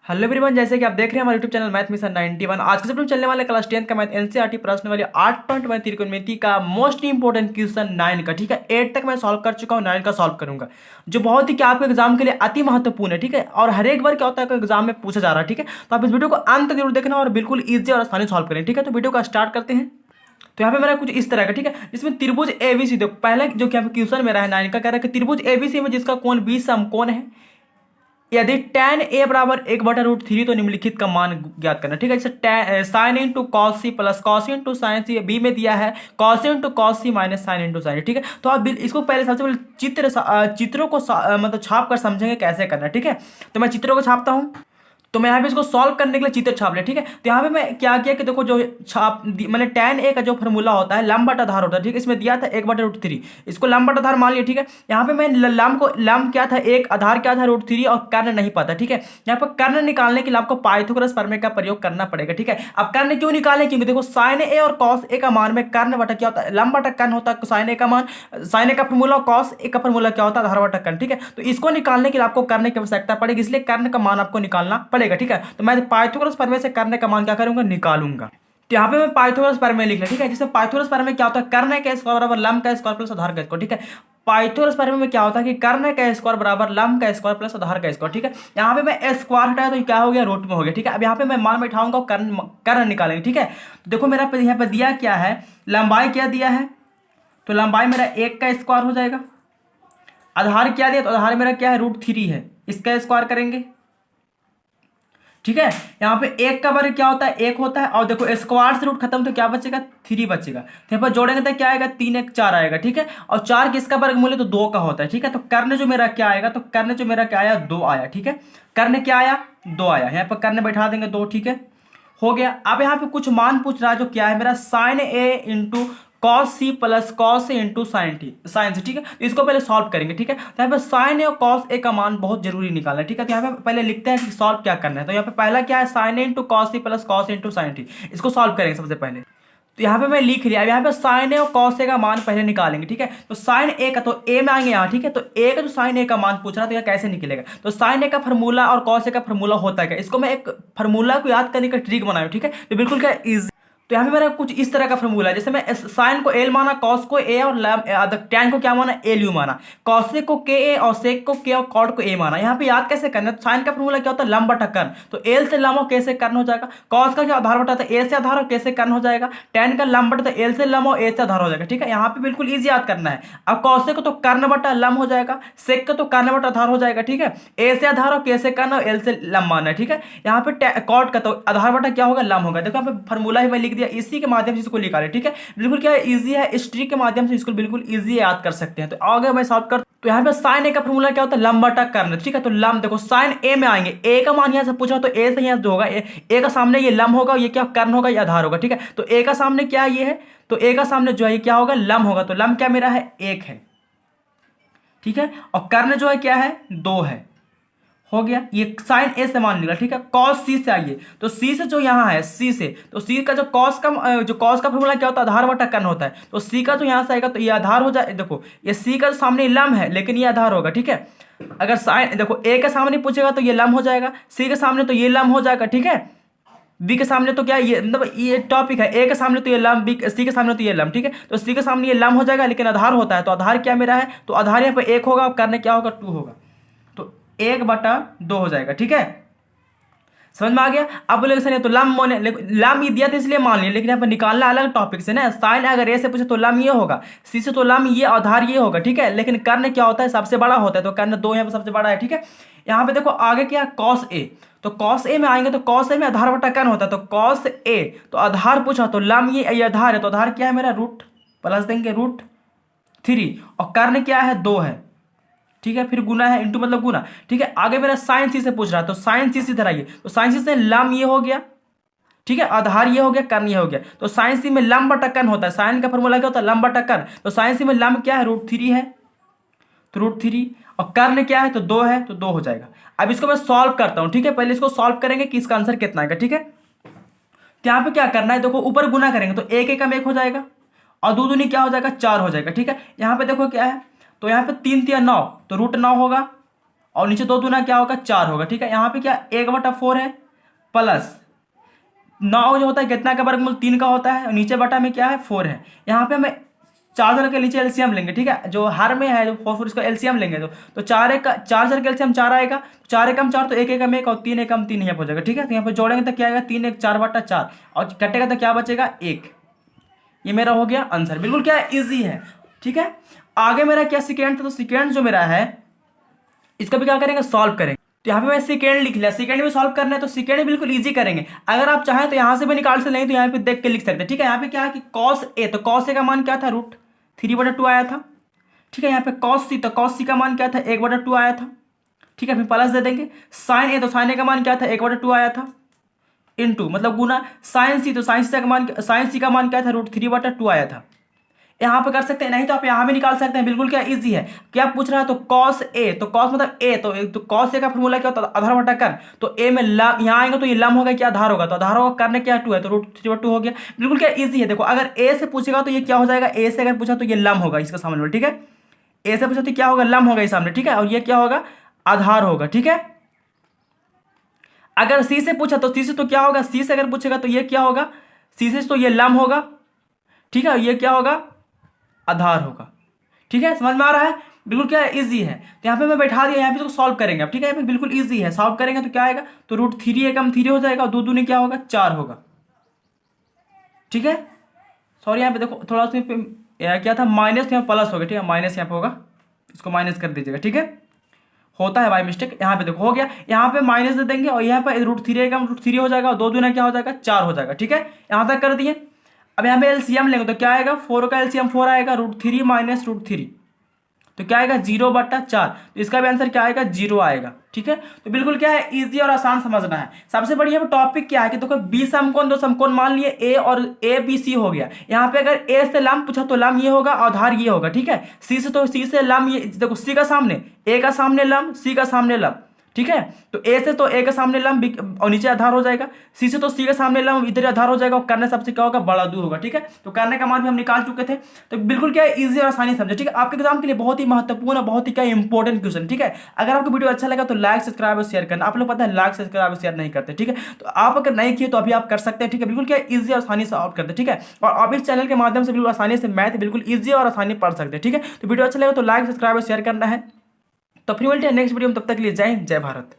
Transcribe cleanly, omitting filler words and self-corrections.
Hello everyone, जैसे कि आप देख रहे हैं हमारे यूट्यूब चैनल मैथ मिशन 91। आज के चैप्टर चलने वाले क्लास 10 का मैथ एनसीईआरटी प्रश्न वाली 8.1 त्रिकोणमिति का मोस्ट इंपोर्टेंट क्वेश्चन 9 का। ठीक है, 8 तक मैं सॉल्व कर चुका हूँ, 9 का सॉल्व करूंगा, जो बहुत ही क्या आपके एग्जाम के लिए अति महत्वपूर्ण है। ठीक है, और हर एक बार क्या होता है एग्जाम में पूछा जा रहा है। ठीक है, तो आप इस वीडियो को अंत तक जरूर देखना और बिल्कुल ईजी और आसानी सॉल्व करें। ठीक है, तो वीडियो का स्टार्ट करते हैं। तो यहाँ पे मेरा कुछ इस तरह का, ठीक है, जिसमें त्रिभुज एबीसी, देखो पहला जो क्या क्वेश्चन मेरा है 9 का, कह रहा है कि त्रिभुज एबीसी में जिसका कोण 20 समकोण है, यदि tan a बराबर 1/√3 तो निम्नलिखित का मान ज्ञात करना। ठीक है, जैसे sine into cos C plus cos into sine C, B में दिया है cos into cos C minus sine into sine. ठीक है, तो आप इसको पहले सबसे पहले चित्रों को मतलब छाप कर समझेंगे कैसे करना है। ठीक है, तो मैं चित्रों को छापता हूँ। तो मैं यहाँ पे इसको सॉल्व करने के लिए चित्र छाप लिया। ठीक है, तो यहाँ पे मैं क्या किया कि देखो जो मैंने tan a का जो फॉर्मूला होता है लंब बटा आधार होता है। ठीक है, इसमें दिया था 1/√3, इसको लंब बटा आधार मान लिया। ठीक है, यहाँ पे मैं लंब क्या था 1, आधार क्या था √3 और कर्ण नहीं पता। ठीक है, यहाँ पर कर्ण निकालने के लिए आपको पाइथागोरस प्रमेय का प्रयोग करना पड़ेगा। ठीक है, अब कर्ण क्यों निकालें, क्योंकि देखो साइन ए और कॉस ए का मान में कर्ण बटा क्या होता है, लंब बटा कर्ण होता है। साइन ए का मान, साइन ए का फॉर्मूला, कॉस ए का फॉर्मूला क्या होता है, आधार बटा कर्ण। ठीक है, तो इसको निकालने के लिए आपको कर्ण की आवश्यकता पड़ेगी, इसलिए कर्ण का मान आपको निकालना पड़ेगा। ठीक है, तो मैं पाइथागोरस प्रमेय से कर्ण का मान क्या करूंगा, निकालूंगा। तो यहाँ पे मैं पाइथागोरस प्रमेय लिख लिया। ठीक है, जिसमें पाइथागोरस प्रमेय क्या होता है, कर्ण का स्क्वायर बराबर लंब का स्क्वायर प्लस आधार का स्क्वायर। ठीक है, पाइथागोरस प्रमेय में क्या होता है कि कर्ण का स्क्वायर बराबर लंब का स्क्वायर प्लस आधार का स्क्वायर। ठीक है, यहाँ पे मैं स्क्वायर हटाया तो क्या हो गया, रूट में हो गया। ठीक है, अब यहाँ पे मैं मान बैठाऊंगा, कर्ण निकालेंगे। ठीक है, तो देखो मेरा यहाँ पे दिया क्या है, लंबाई क्या दिया है, तो लंबाई मेरा 1 का स्क्वायर हो जाएगा। आधार क्या दिया, तो आधार मेरा क्या है, √3 है, इसका स्क्वायर करेंगे। ठीक है, यहाँ पे 1 का वर्ग क्या होता है, 1 होता है, और देखो स्क्वायर से रूट खत्म तो क्या बचेगा, 3 बचेगा। तो यहाँ पर जोड़ेंगे तो क्या आएगा, 3 1 4 आएगा। ठीक है, और 4 किसका वर्गमूल है, तो 2 का होता है। ठीक है, तो कर्ण जो मेरा क्या आएगा, तो कर्ण जो मेरा क्या आया, 2 आया। ठीक है, कर्ण क्या आया, 2 आया। यहाँ पर कर्ण बैठा देंगे 2। ठीक है, हो गया। अब यहाँ पे कुछ मान पूछ रहा है, जो क्या है मेरा sine A into cos C plus cos A into sine C. ठीक है, तो इसको पहले सॉल्व करेंगे। ठीक है, तो यहाँ पे साइन ए और कॉस ए का मान बहुत जरूरी निकालना है। ठीक है, तो यहाँ पे पहले लिखते हैं कि सॉल्व क्या करना है। तो यहाँ पे पहला क्या है, sine A into cos C plus cos A into sine T, इसको सॉल्व करेंगे सबसे पहले। तो यहाँ पे मैं लिख लिया। अब यहाँ पे साइन ए और कॉस ए का मान पहले निकालेंगे। ठीक है, तो साइन ए का, तो ए में आएंगे यहाँ। ठीक है, तो ए का जो साइन ए का मान पूछ रहा है, तो यह कैसे निकलेगा, तो साइन ए का फॉर्मूला और कॉस ए का फॉर्मूला होता है क्या, इसको मैं एक फॉर्मूला को याद करने का ट्रिक बनाया। ठीक है, तो बिल्कुल क्या इजी। तो यहाँ पे मेरा कुछ इस तरह का फॉर्मूला है, जैसे मैं साइन को एल माना, कॉस को ए और टैन को क्या माना, एल यू माना, कॉसेक को के ए और सेक को के और कॉट को ए माना। यहाँ पे याद कैसे करना है, साइन का फॉर्मूला क्या होता है, लंब बटा कर्ण, तो एल से लंब और के से कर्ण हो जाएगा। कॉस का क्या आधार बटा था, ए से आधार और के से कर्ण हो जाएगा। टैन का लंब बटा एल से लंब और ए से आधार हो जाएगा। ठीक है, यहाँ पे बिल्कुल ईजी याद करना है। अब कॉसेक को तो कर्ण बटा लंब हो जाएगा, सेक का तो कर्ण बटा आधार हो जाएगा। ठीक है, ए से आधार और के से कर्ण और एल से लंब माना है। ठीक है, यहाँ पे कॉट का तो आधार बटा क्या होगा, लंब होगा। देखो यहाँ पे फॉर्मूला ही मैं लिख दिया, इसी के माध्यम इसको निकाले। ठीक है, बिल्कुल क्या इजी है, इस ट्रिक के माध्यम से इसको बिल्कुल इजी याद कर सकते हैं। तो आगे मैं सॉल्व कर, तो यहाँ पे साइन ए का फॉर्मूला क्या होता है, लंब बटा कर्ण। ठीक है, तो लंब देखो साइन ए में आएंगे, ए का मान यहाँ से पूछा तो ए से यहाँ जो होगा, ए का सामने ये लंब होगा, ये क्या कर्ण होगा, ये आधार होगा। ठीक है, तो ए का सामने क्या ये है, तो ए का सामने जो है ये क्या होगा, लंब होगा। तो लंब क्या मेरा है, 1 है। ठीक है, और कर्ण जो है क्या है, 2 है। हो गया, ये साइन ए से मान निकला। ठीक है, कॉस सी से आइए, तो सी से जो यहाँ है, सी से, तो सी का जो कॉस का फॉर्मूला क्या होता है, आधार बटा कर्ण होता है। तो सी का जो यहाँ से आएगा तो ये आधार हो जाए। देखो ये सी का सामने लंब है, लेकिन ये आधार होगा। ठीक है, अगर साइन देखो ए के सामने पूछेगा तो ये लंब हो जाएगा, सी के सामने तो ये लंब हो जाएगा। ठीक है, बी के सामने तो क्या ये, मतलब ये टॉपिक है, ए के सामने तो ये लंब, बी सी के सामने तो ये लंब। ठीक है, तो सी के सामने ये लंब हो जाएगा, लेकिन आधार होता है, तो आधार क्या मेरा है, तो आधार यहाँ पे 1 होगा, कर्ण क्या होगा, 2 होगा, तो 1/2 हो जाएगा। ठीक है, समझ में आ गया। अब बोले सर तो लम ये दिया था इसलिए मान लिया, लेकिन यहाँ पर निकालना अलग टॉपिक से ना। साइन अगर ए से पूछे तो लम ये होगा, सी से तो लम ये, आधार ये होगा। ठीक है, लेकिन कर्ण क्या होता है, सबसे बड़ा होता है, तो कर्ण 2 यहाँ पर सबसे बड़ा है। ठीक है, यहाँ पे देखो आगे क्या है, कॉस ए, तो कॉस ए में आएंगे तो कॉस ए में आधार बटा कर्ण होता है, तो कॉस ए तो आधार पूछा तो लम ये आधार है, तो आधार क्या है मेरा, रूट प्लस देंगे √3, और कर्ण क्या है, 2 है। ठीक है, फिर गुना है, इंटू मतलब गुना। ठीक है, आगे मेरा साइन सी से पूछ रहा है, तो साइन सी इधर आइए, तो साइन सी से लम ये हो गया। ठीक है, आधार ये हो गया, कर्ण ये हो गया, तो साइन सी में लंब बटा कर्ण होता है। साइन का फॉर्मूला क्या होता है, लंब बटा कर्ण, तो साइन सी में लंब क्या है, √3 है, तो √3, और कर्ण क्या है, तो 2 है, तो 2 हो जाएगा। अब इसको मैं सॉल्व करता हूं। ठीक है, पहले इसको सॉल्व करेंगे कि इसका आंसर कितना आएगा। ठीक है, तो यहाँ पे क्या करना है, देखो ऊपर गुना करेंगे तो 1 1 1 हो जाएगा, और 2 दूनी क्या हो जाएगा, 4 हो जाएगा। ठीक है, यहाँ पे देखो क्या है, तो यहाँ पे 3 3 9, तो √9 होगा, और नीचे 2 दूना क्या होगा 4 होगा। ठीक है, यहाँ पे क्या 1/4 है प्लस 9 जो होता है कितना का वर्गमूल 3 का होता है, और नीचे बटा में क्या है 4 है। यहाँ पे हमें 4 के नीचे एलसीएम लेंगे। ठीक है, जो हर में है जो 4 इसका एलसीएम लेंगे तो 4 का एलसीएम 4 आएगा। 4 एकम 4 तो 1 एकम 1 और 3 एकम 3 यहाँ पर हो जाएगा। ठीक है, तो यहाँ पे जोड़ेंगे तो क्या आएगा 3 1 4/4 और कटेगा तो क्या बचेगा 1। ये मेरा हो गया आंसर, बिल्कुल क्या इजी है। ठीक है, आगे मेरा क्या सेकेंड था, तो सेकेंड जो मेरा है इसका भी क्या करेंगे सॉल्व करेंगे। तो यहाँ पे मैं सेकेंड लिख लिया, सेकेंड में सॉल्व करना है तो सेकेंड बिल्कुल इजी करेंगे। अगर आप चाहें तो यहाँ से भी निकाल से नहीं तो यहाँ पे देख के लिख सकते हैं। ठीक है, यहाँ पे क्या है कि कॉस ए, तो कॉस ए का मान क्या था √3/2 आया था। ठीक है, यहाँ पे कॉस सी, तो कॉस सी का मान क्या था 1/2 आया था। ठीक है, फिर प्लस दे देंगे साइन ए, तो साइन ए का मान क्या था 1/2 आया था इनटू मतलब गुना साइन सी, तो साइन सी का मान क्या था √3/2 आया था। यहाँ पे कर सकते हैं, नहीं तो आप यहाँ भी निकाल सकते हैं, बिल्कुल क्या इजी है। क्या पूछ रहा है तो कॉस ए, तो कॉस मतलब ए, तो कॉस ए का फॉर्मूला क्या होता है आधार बटा कर, तो ए में लम यहाँ आएंगे तो ये लम होगा क्या आधार होगा, तो आधार होगा करने क्या 2 है तो √3/2 हो गया। बिल्कुल क्या इजी है। देखो अगर ए से पूछेगा तो ये क्या हो जाएगा, ए से अगर पूछा तो ये लम होगा इसका सामने में। ठीक है, ए से पूछा तो क्या होगा लम होगा इस सामने। ठीक है, और ये क्या होगा आधार होगा। ठीक है, अगर सी से पूछा तो सी से तो क्या होगा, सी से अगर पूछेगा तो ये क्या होगा, सी से तो ये लम होगा। ठीक है, ये क्या होगा आधार होगा। ठीक है, समझ में आ रहा है, बिल्कुल क्या इजी है। तो यहाँ पे मैं बैठा दिया, यहाँ पे इसको सॉल्व करेंगे अब। ठीक है, यहाँ पे बिल्कुल इजी है, सॉल्व करेंगे तो क्या आएगा, तो √3 एकम 3 हो जाएगा और 2 दूनी क्या होगा 4 होगा। ठीक है, सॉरी यहाँ पे देखो थोड़ा सा क्या था माइनस, यहाँ प्लस हो गया। ठीक है, माइनस यहाँ पे होगा, इसको माइनस कर दीजिएगा। ठीक है, होता है बाय मिस्टेक। यहाँ पे देखो हो गया, यहाँ पे माइनस दे देंगे और यहाँ पे √3 एकम √3 हो जाएगा और 2 दूना क्या हो जाएगा 4 हो जाएगा। ठीक है, यहाँ तक कर दिए। अब यहाँ पे एलसीएम लेंगे तो क्या आएगा 4 का एलसीएम 4 आएगा, √3 माइनस √3 तो क्या आएगा 0/4। तो इसका भी आंसर क्या आएगा 0 आएगा। ठीक है, तो बिल्कुल क्या है इजी और आसान समझना है। सबसे बड़ी यहाँ पे टॉपिक क्या है कि देखो बी समकोण 2 समकोण मान लिए ए और ए बी सी हो गया। यहाँ पे अगर ए से लम पूछा तो लम ये होगा आधार ये होगा। ठीक है, सी से तो सी से लम ये देखो, सी का सामने ए का सामने लम, सी का सामने लम। ठीक है, तो ए से तो ए के सामने लम और नीचे आधार हो जाएगा, सी से तो सी के सामने लम इधर आधार हो जाएगा और करने सबसे क्या होगा बड़ा दूर होगा। ठीक है, तो करने का मान भी हम निकाल चुके थे। तो बिल्कुल क्या इजी और आसानी समझे। ठीक है, आपके एग्जाम के लिए बहुत ही महत्वपूर्ण और बहुत ही क्या इंपॉर्टेंट क्वेश्चन। ठीक है, अगर आपको वीडियो अच्छा लगा तो लाइक सब्सक्राइब और शेयर करना। आप लोग पता है लाइक सब्सक्राइब और शेयर नहीं करते। ठीक है, तो आप अगर नहीं किए तो अभी आप कर सकते हैं। ठीक है, बिल्कुल क्या इजी और आसानी से आउट करते हैं। ठीक है, और आप इस चैनल के माध्यम से बिल्कुल आसानी से मैथ बिल्कुल ईजी और आसानी पढ़ सकते हैं। ठीक है, तो वीडियो अच्छा लगा तो लाइक सब्सक्राइब और शेयर करना है। तो फिर मिलते हैं नेक्स्ट वीडियो में, तब तक के लिए जय हिंद जय भारत।